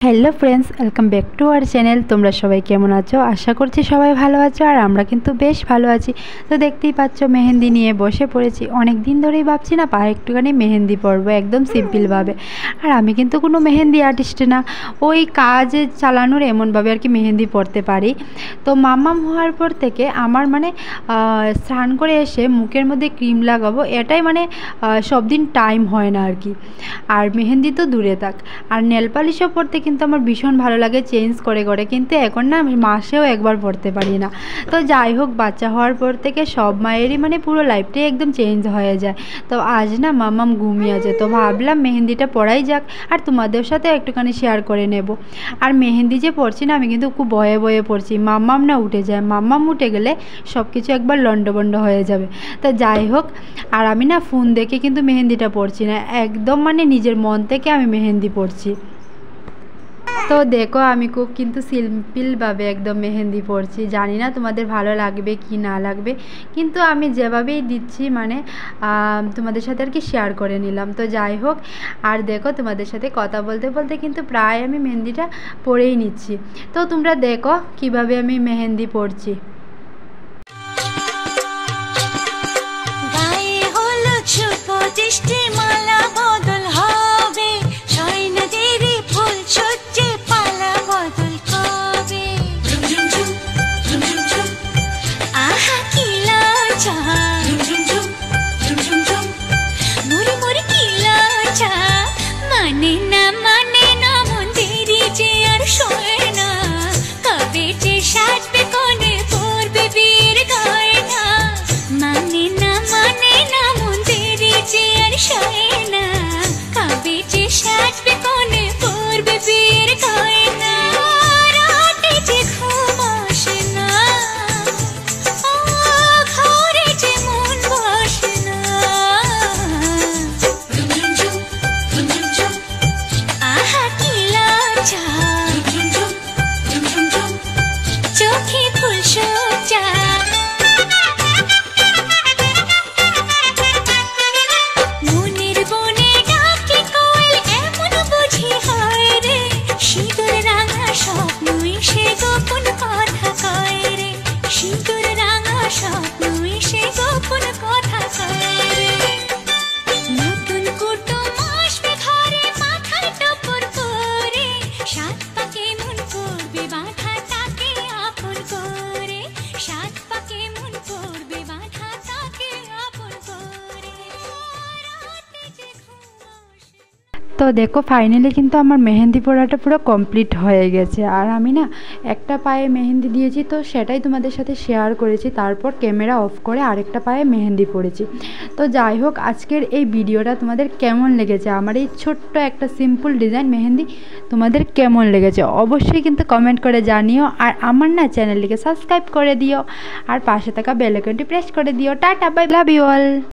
Hello friends welcome back to our channel. तुम्हारा सबाई केमन आछो? आशा करछि सबाई भालो आछो और आमरा किन्तु बेश भालो आछि। तो देखतेई पाच्छो मेहेंदी निये बसे पड़ेछि। अनेक दिन धरेई भाबछि ना पाये एकटुखानि मेहेंदी पड़बो एकदम सिम्पल भावे। और आमि किन्तु कोनो मेहेंदी आर्टिस्ट ना, ओई काज चालानोर एमन भावे आर कि मेहेंदी पड़ते पारी। तो माम्माम होवार पर थेके आमार माने स्नान करे एसे मुखेर मধ্যে क्रीम लागाबो एटाई माने सब दिन टाइम हय ना आर कि। और मेहेंदी तो दूरे थाक और नेल पालिशও पड़ते কিন্তু আমার ভীষণ ভালো লাগে চেঞ্জ করে করে, কিন্তু এখন না মাসেও একবার পড়তে পারি না। তো যাই হোক, বাচ্চা হওয়ার পর থেকে সব মায়েরই মানে পুরো লাইফটাই একদম চেঞ্জ হয়ে যায়। তো আজ না মাম্মাম ঘুমিয়ে আছে, তো ভাবলাম মেহেন্দিটা পড়াই যাক আর তোমাদের সাথে একটুখানি শেয়ার করে নেব। আর মেহেন্দি যে পড়ছি না আমি কিন্তু খুব ভয়ে ভয়ে পড়ছি, মাম্মাম না উঠে যায়। মাম্মাম উঠে গেলে সব কিছু একবার লন্ডভন্ড হয়ে যাবে। তো যাই হোক, আর আমি না ফোন দেখে কিন্তু মেহেন্দিটা পড়ছি না, একদম মানে নিজের মন থেকে আমি মেহেন্দি পড়ছি। तो देखो आमी खूब किन्तु सिम्पल भावे एकदम मेहेंदी पड़ছি। जानी ना तुम्हादेर भालो लागबे कि ना लागबे, किन्तु आमी जेभाबेई दिচ্ছি माने तुम्हादेर साथे आर कि शेयर करे निलाम। तो যাই হোক, আর देखो तुम्हादेर साथे कथा बोलते बोलते किन्तु प्राय आमी मेहेंदिटा पड़ेई निচ্ছি। तो তোমরা देखो किभाबे आमी मेहेंदी पड़ছি। तो देखो फाइनली किन्तु आमार मेहेंदी पड़ाटा पुरो कमप्लीट हो गेছে। और आमी ना একটা পায়ে मेहेंदी दिएছি, तो সেটাই তোমাদের সাথে শেয়ার করেছি। তারপর ক্যামেরা অফ করে আরেকটা পায়ে মেহেন্দি পড়েছি। তো যাই হোক, আজকের এই ভিডিওটা তোমাদের কেমন লেগেছে, আমার এই ছোট্ট একটা সিম্পল ডিজাইন মেহেন্দি তোমাদের কেমন লেগেছে অবশ্যই কিন্তু কমেন্ট করে জানিও। আর আমার না চ্যানেলটিকে সাবস্ক্রাইব করে দিও আর পাশে থাকা বেল আইকনটি প্রেস করে দিও। Tata, bye, love you all.